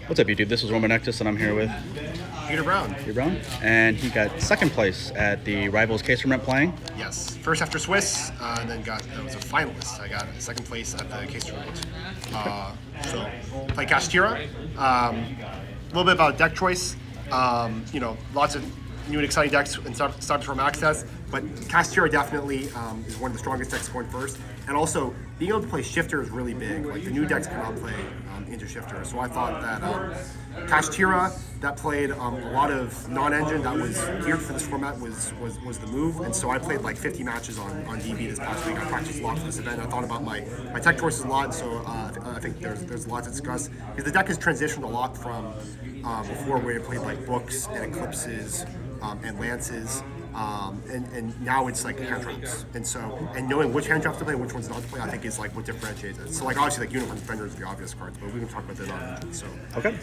What's up, YouTube? This is Roman Nectus, and I'm here with Peter Brown, and he got second place at the Rivals case tournament playing. Yes, first after Swiss, and then I was a finalist. I got second place at the case tournament. So played Kashtira. A little bit about deck choice. Lots of new and exciting decks in Cyberstorm Access, but Kashtira definitely is one of the strongest decks going first. And also, being able to play Shifter is really big. Like, the new decks cannot play into Shifter. So I thought that Kashtira, that played a lot of non-engine, that was geared for this format, was the move. And so I played like 50 matches on DB this past week. I practiced a lot for this event. I thought about my tech choices a lot, so I think there's a lot to discuss. Because the deck has transitioned a lot from before, where it played like books and eclipses and lances. And now it's like hand traps, and knowing which hand traps to play and which ones not to play, I think is like what differentiates it. So like obviously like Unicorn Defender is the obvious cards, but we can talk about that on. So okay.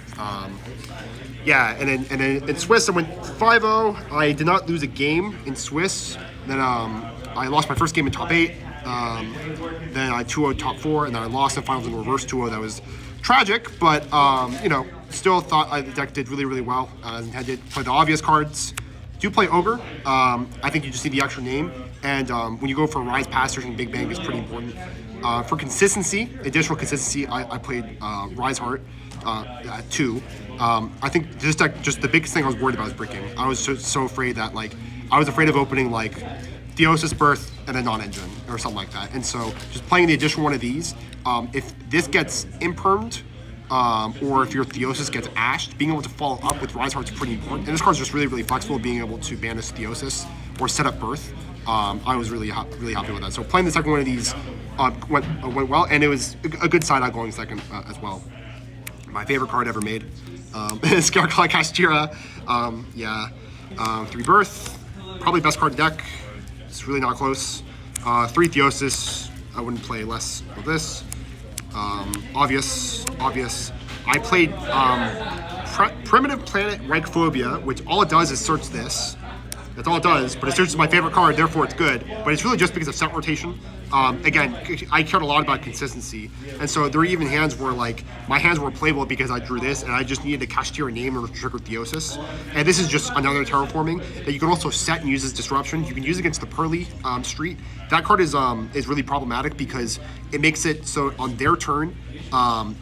Yeah, and then in Swiss I went 5-0. I did not lose a game in Swiss. Then I lost my first game in top 8. Then I 2-0 top 4, and then I lost in finals in reverse 2-0. That was tragic, but still thought the deck did really well as intended. Played the obvious cards. Do play Ogre. I think you just need the extra name, and when you go for Rise Pass, searching Big Bang is pretty important. For consistency, additional consistency, I played Rise Heart at 2. I think this deck, just the biggest thing I was worried about was breaking. I was so afraid that I was afraid of opening like Theosis Birth and a non-engine or something like that, and so just playing the additional one of these. If this gets impermed, or if your Theosis gets ashed, being able to follow up with Rise Heart is pretty important. And this card's just really flexible, being able to banish Theosis or set up Birth. I was really happy with that. So playing the second one of these went well, and it was a good side out going second as well. My favorite card ever made is Kashtira. 3 Birth, probably best card deck. It's really not close. 3 Theosis, I wouldn't play less of this. Obvious. I played Primitive Planet Reichphobia, which all it does is search this. That's all it does, but it searches my favorite card, therefore it's good. But it's really just because of set rotation. Again, I cared a lot about consistency, and so there were even hands where my hands were playable because I drew this, and I just needed to Kashtira name or trigger Theosis. And this is just another terraforming that you can also set and use as disruption. You can use against the Pearly Street. That card is really problematic because it makes it so on their turn,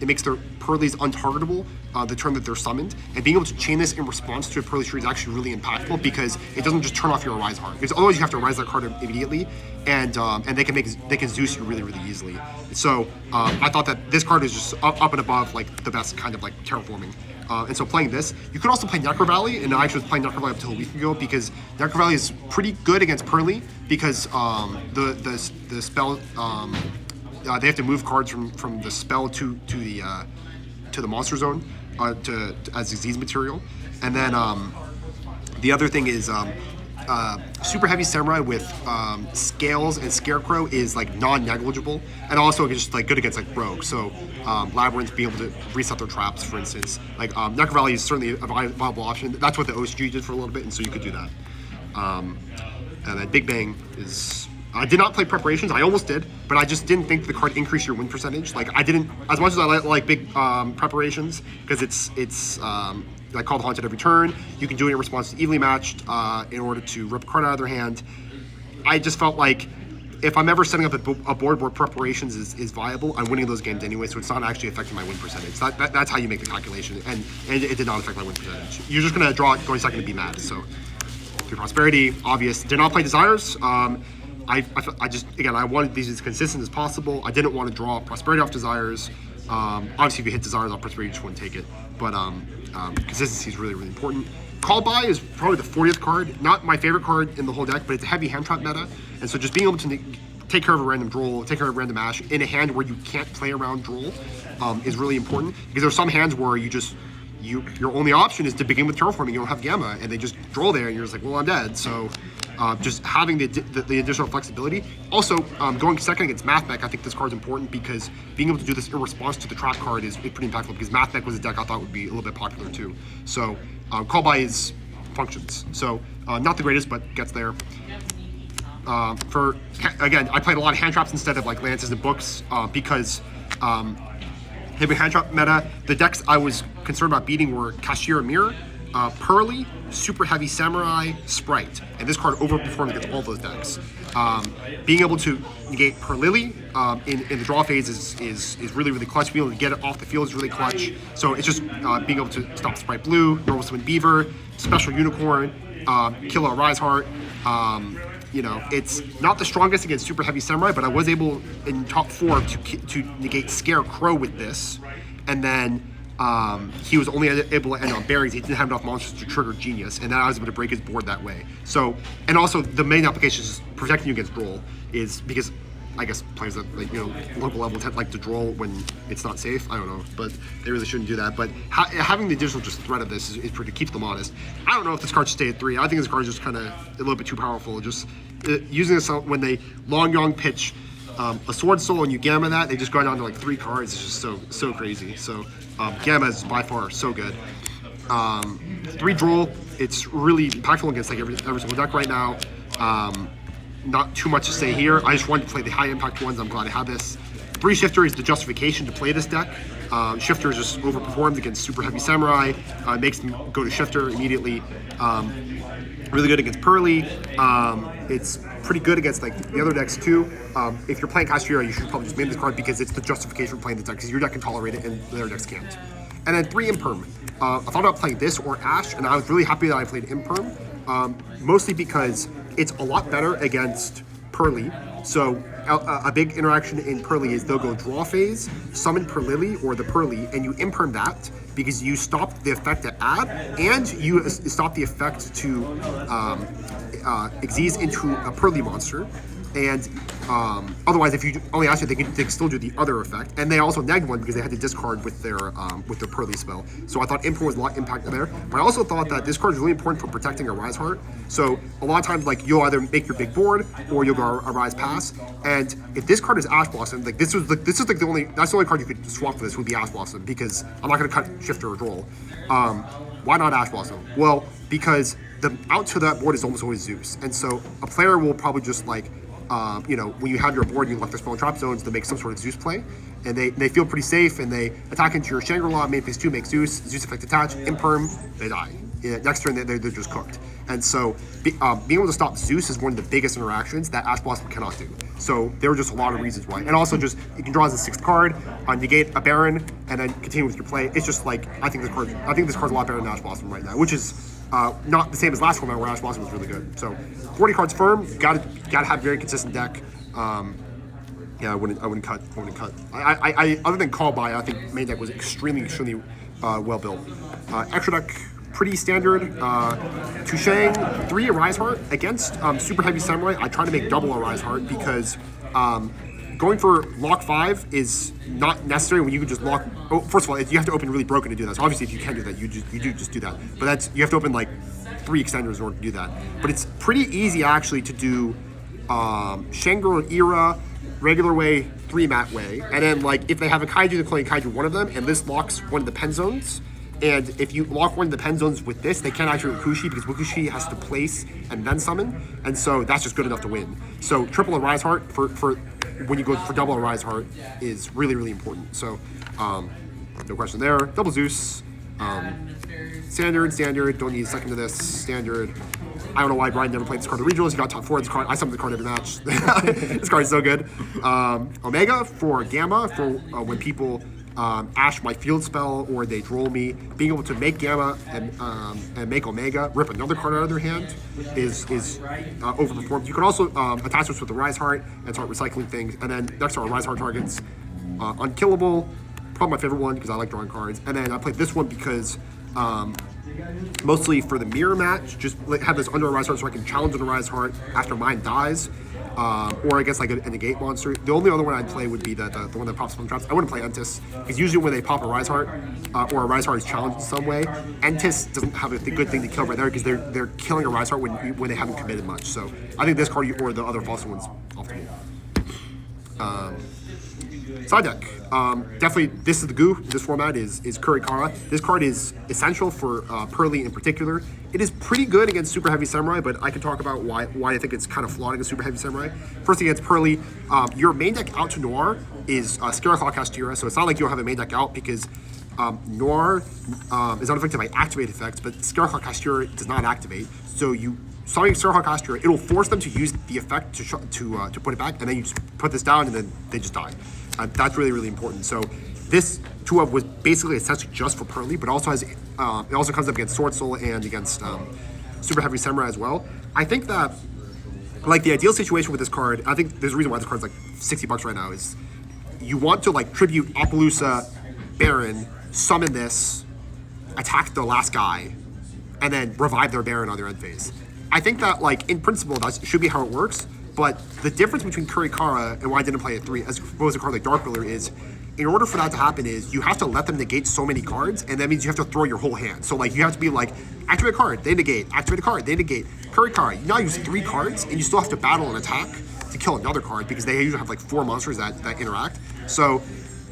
it makes their Pearlies untargetable the turn that they're summoned, and being able to chain this in response to a Pearly Street is actually really impactful because it doesn't just turn off your Rise Heart. Because otherwise you have to Rise that card immediately, and they can Zeus you really easily. So I thought that this card is just up and above the best kind of terraforming. And so playing this, you could also play Necro Valley, and I actually was playing Necro Valley up until a week ago because Necro Valley is pretty good against Pearly because the spell they have to move cards from the spell to the monster zone as disease material, and then the other thing is Super Heavy Samurai with Scales and Scarecrow is non-negligible, and also it's just good against Rogue. So Labyrinth being able to reset their traps, for instance. Necro Valley is certainly a viable option. That's what the OSG did for a little bit, and so you could do that. And then Big Bang is. I did not play preparations. I almost did, but I just didn't think the card increased your win percentage. I didn't, as much as I like big preparations, because it's called Haunted every turn. You can do it in response to evenly matched in order to rip a card out of their hand. I just felt like if I'm ever setting up a board where preparations is viable, I'm winning those games anyway, so it's not actually affecting my win percentage. That's how you make the calculation, and it did not affect my win percentage. You're just going to draw it going second to be mad. So 3 Prosperity, obvious. Did not play Desires. I just, again, I wanted these as consistent as possible. I didn't want to draw Prosperity off Desires. Obviously, if you hit Desires off Prosperity, you just wouldn't take it. But consistency is really important. Call By is probably the 40th card. Not my favorite card in the whole deck, but it's a heavy hand trap meta. And so just being able to take care of a random draw, take care of a random ash in a hand where you can't play around draw is really important. Because there are some hands where your only option is to begin with Terraforming. You don't have Gamma, and they just draw there, and you're just like, well, I'm dead. So just having the additional flexibility. Also, going second against Mathmech, I think this card's important because being able to do this in response to the trap card is pretty impactful because Mathmech was a deck I thought would be a little bit popular too. So Call By is functions. So not the greatest, but gets there. Again, I played a lot of hand traps instead of lances and books because heavy hand trap meta. The decks I was concerned about beating were Kashtira Mirror, Pearly, Super Heavy Samurai, Sprite, and this card overperformed against all those decks. Being able to negate Perlily in the draw phase is really, really clutch. Being able to get it off the field is really clutch. So it's just being able to stop Sprite Blue, Normal Summon Beaver, Special Unicorn, kill a Rise Heart. You know, it's not the strongest against Super Heavy Samurai, but I was able in top 4 to negate Scarecrow with this, and then he was only able to end on berries. He didn't have enough monsters to trigger Genius, and then I was able to break his board that way. So, and also the main application is protecting you against Droll, is because I guess players that local level tend like to Droll when it's not safe. I don't know, but they really shouldn't do that. But having the additional just threat of this is pretty, keeps them honest. I don't know if this card should stay at 3. I think this card is just kind of a little bit too powerful. Just using this when they long yong pitch a Sword Soul and you gamma that, they just go down to like 3 cards. It's just so crazy. So gamma is by far so good. 3 Droll, it's really impactful against like every single deck right now. Not too much to say here. I just wanted to play the high impact ones. I'm glad I had this. 3 Shifter is the justification to play this deck. Shifter is just overperformed against Super Heavy Samurai. Makes them go to Shifter immediately. Really good against Pearly. It's pretty good against like the other decks too. If you're playing Kashtira, you should probably just main this card because it's the justification for playing this deck, because your deck can tolerate it and the other decks can't. And then 3 Imperm. I thought about playing this or Ash, and I was really happy that I played Imperm. Mostly because it's a lot better against Pearly. So a big interaction in Pearly is they'll go draw phase, summon Perlily or the Pearly, and you Imperm that because you stop the effect to add, and you stop the effect to Xyz into a Pearly monster. And otherwise, if you only ask it, they can still do the other effect. And they also nagged one because they had to discard with their Pearly spell. So I thought Imperm was a lot impacted there. But I also thought that this card is really important for protecting a Rise Heart. So a lot of times, like, you'll either make your big board or you'll go a Rise Pass. And if this card is Ash Blossom, like that's the only card you could swap for this would be Ash Blossom, because I'm not going to cut Shifter or Droll. Why not Ash Blossom? Well, because the out to that board is almost always Zeus, and so a player will probably just like. When you have your board, you left their spell and trap zones to make some sort of Zeus play, and they feel pretty safe, and they attack into your Shangri-La, main phase 2, make Zeus effect attach, Imperm, they die. Next turn, they're just cooked. And so being able to stop Zeus is one of the biggest interactions that Ash Blossom cannot do. So there were just a lot of reasons why. And also just, you can draw as a 6th card, negate a Baron, and then continue with your play. It's just like, I think this card's a lot better than Ash Blossom right now, which is not the same as last format where Ash Blossom was really good. So 40 cards firm, gotta have a very consistent deck. Yeah, I wouldn't cut. I other than call by, I think main deck was extremely well built. Extra deck, pretty standard. Tushang, 3 Arise Heart against Super Heavy Samurai. I try to make double Arise Heart because going for lock 5 is not necessary when you can just lock. Oh, first of all, you have to open really broken to do that. So obviously, if you can do that, you do just do that. But you have to open like 3 extenders in order to do that. But it's pretty easy actually to do Shangri-La, regular way, 3 mat way, and then like if they have a Kaiju, they're playing Kaiju one of them, and this locks one of the pen zones. And if you lock one of the pen zones with this, they can't actually Wukushi because Wukushi has to place and then summon, and so that's just good enough to win. So triple Arise Heart for when you go for double Arise Heart is really, really important. So no question there. Double Zeus, standard. Don't need a second to this. Standard. I don't know why Brian never played this card in regionals. He got top 4 of this card. I summoned the card every match. This card is so good. Omega for Gamma for when people Ash my field spell or they Droll me. Being able to make Gamma and make Omega, rip another card out of their hand is overperformed. You can also attach this with the Rise Heart and start recycling things. And then next are our Rise Heart targets. Unkillable, probably my favorite one because I like drawing cards. And then I played this one because mostly for the mirror match, just have this under a Rise Heart so I can challenge an Rise Heart after mine dies. Or I guess like a negate monster. The only other one I'd play would be the one that pops from traps. I wouldn't play Entis, because usually when they pop a Rise Heart, or a Rise Heart is challenged in some way, Entis doesn't have a good thing to kill right there, because they're killing a Rise Heart when they haven't committed much. So I think this card or the other fossil one's optimal. Side deck. Definitely, this is the goo. This format is Kurikara. This card is essential for Pearly in particular. It is pretty good against Super Heavy Samurai, but I can talk about why I think it's kind of flawed against Super Heavy Samurai. First, against Pearly, your main deck out to Noir is Scariclaw Kashtira, so it's not like you don't have a main deck out because Noir is unaffected by activate effects, but Scariclaw Kashtira does not activate. So you summoning Scariclaw Kashtira, it'll force them to use the effect to put it back, and then you just put this down, and then they just die. That's really, really important. So this 2-of was basically essentially just for Pearly, but also has it also comes up against Sword Soul and against Super Heavy Samurai as well. I think that like the ideal situation with this card, I think there's a reason why this card's like $60 right now, is you want to like tribute Appaloosa, Baron, summon this, attack the last guy, and then revive their Baron on their end phase. I think that like in principle that should be how it works, but the difference between Kurikara and why I didn't play at 3 as opposed to a card like Dark Ruler is, in order for that to happen is you have to let them negate so many cards, and that means you have to throw your whole hand. So like you have to be like, activate a card, they negate, activate a card, they negate. Kurikara, you now use 3 cards, and you still have to battle and attack to kill another card because they usually have like 4 monsters that interact. So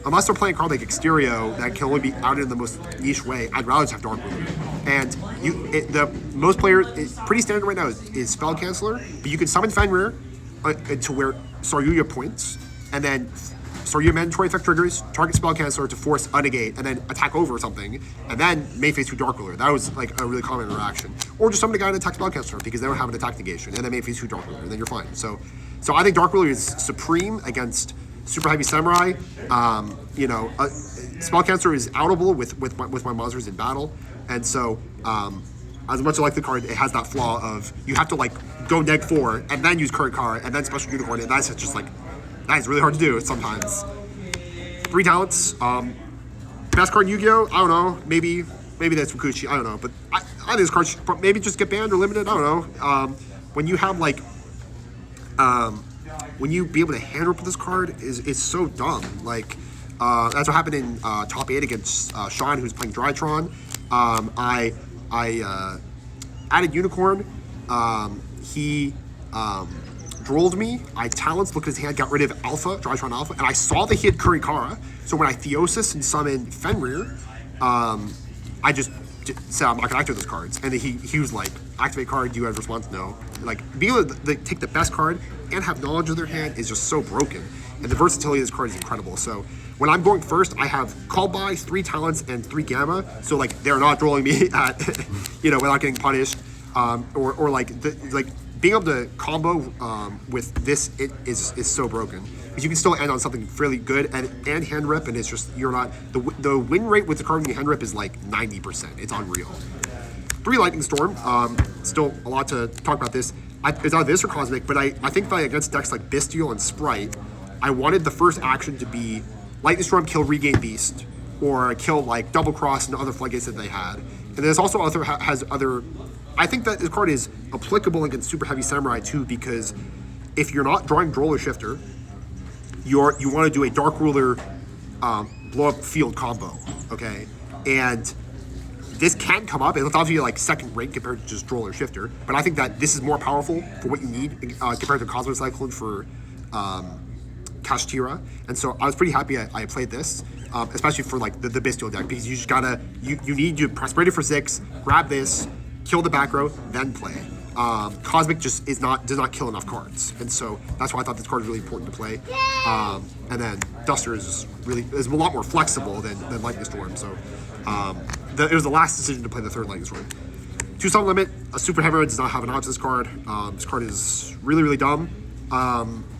unless they're playing a card like Exterio that can only be outed in the most niche way, I'd rather just have Dark Ruler. And the most players, pretty standard right now is Spell Canceller, but you can summon Fenrir to where Saryuya points, and then Saryuya mandatory effect triggers, target Spell Canceller to force a negate, and then attack over something, and then main phase 2 Dark Ruler. That was like a really common interaction. Or just summon a guy and attack Spell Canceller because they don't have an attack negation, and then main phase 2 Dark Ruler, and then you're fine. So I think Dark Ruler is supreme against Super Heavy Samurai. Spell Canceller is outable with my monsters in battle, and so as much as I like the card, it has that flaw of you have to like go neg 4 and then use Kurikara and then Special Unicorn, and that's just like, that is really hard to do sometimes. 3 talents. Best card in Yu-Gi-Oh? I don't know. Maybe that's Fukuchi. I don't know. But I think this card should maybe just get banned or limited. I don't know. When you have like, when you be able to hand rip with this card is so dumb. Like, that's what happened in top 8 against Sean, who's playing Drytron. I added Unicorn. He drolled me. I talents, looked at his hand, got rid of Alpha, Drytron Alpha, and I saw that he had Kurikara. So when I Theosis and summoned Fenrir, I just said I'm not gonna activate those cards. And then he was like, activate card, do you have response? No. Like, being able to take the best card and have knowledge of their hand is just so broken. And the versatility of this card is incredible. So when I'm going first, I have Call By, 3 talents, and 3 Gamma. So like, they're not drolling me at, without getting punished. Or like being able to combo with this is so broken, because you can still end on something fairly good and hand rip, and it's just, you're not, the win rate with the card when you hand rip is like 90%. It's unreal. 3 Lightning Storm. Still a lot to talk about this. It's either this or Cosmic, but I think that against decks like Bestial and Sprite, I wanted the first action to be Lightning Storm, kill Regain Beast, or kill like Double Cross and other floodgates that they had. And there's also other. I think that this card is applicable against Super Heavy Samurai too, because if you're not drawing Droll or Shifter, you want to do a Dark Ruler blow up field combo, okay? And this can come up. It's obviously like second rank compared to just Droll or Shifter, but I think that this is more powerful for what you need compared to Cosmic Cyclone for Kashtira. And so I was pretty happy I played this, especially for like the Bestial deck, because you just gotta, you need to Prosperity for 6, grab this, kill the back row, then play. Cosmic just does not kill enough cards, and so that's why I thought this card was really important to play. And then Duster is a lot more flexible than Lightning Storm. So it was the last decision to play the 3rd Lightning Storm. 2 summon limit. A Super Heavy does not have an option. This card. This card is really dumb.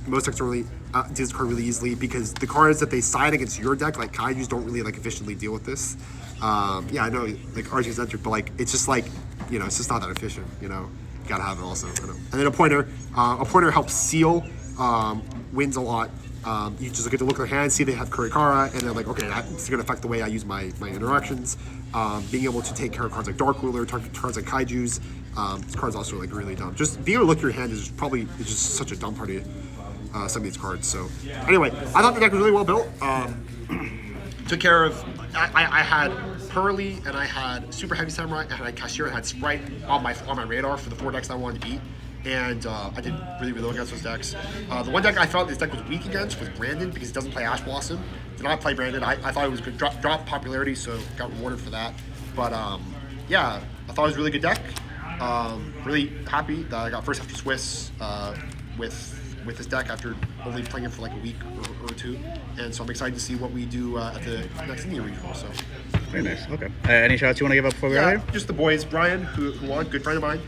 Most decks don't really do this card really easily, because the cards that they side against your deck, like Kaiju's, don't really like efficiently deal with this. Yeah, I know, like RG's entered, but like it's just like, it's just not that efficient. You gotta have it also. And then a pointer. A pointer helps seal wins a lot. You just get to look at their hand, see they have Kurikara, and they're like, okay, that's gonna affect the way I use my interactions. Being able to take care of cards like Dark Ruler, cards like Kaiju's. This card's also like really dumb. Just being able to look at your hand is just such a dumb part of some of these cards. So anyway, I thought the deck was really well built. Took care of, I had Pearly, and I had Super Heavy Samurai, and I had Kashtira, and I had Sprite on my radar for the 4 decks I wanted to beat. And I did really well against those decks. The one deck I felt this deck was weak against was Brandon, because he doesn't play Ash Blossom. Did not play Brandon. I thought it was good. Drop popularity, so got rewarded for that. But yeah, I thought it was a really good deck. Really happy that I got first half to Swiss with this deck after only playing it for like a week or two, and so I'm excited to see what we do at the next India regional. So. Very nice. Okay. Any shout outs you want to give up before we go here? Just the boys. Brian, who won, good friend of mine,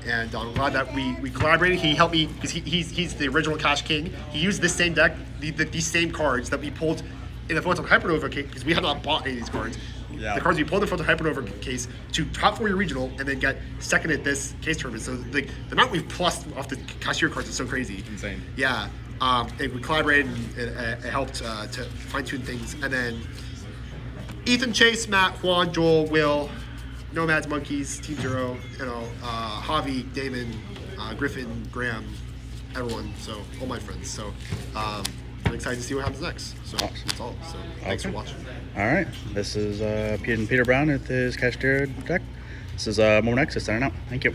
and I'm glad that we collaborated. He helped me because he's the original Cash King. He used this same deck, these same cards that we pulled in the Photon Hypernova case because we had not bought any of these cards. Yeah. The cards we pulled in the Photon Hypernova case to top 4 your regional and then get second at this case tournament. So the amount we've plussed off the Kashtira cards is so crazy. Insane. Yeah. And we collaborated and it helped to fine tune things, and then. Ethan, Chase, Matt, Juan, Joel, Will, Nomads, Monkeys, Team Zero, Javi, Damon, Griffin, Graham, everyone. So all my friends. So I'm excited to see what happens next. So that's all. So thanks for watching. All right. This is Peter Brown with his Kashtira deck. This is Mo Nexus signing out. Thank you.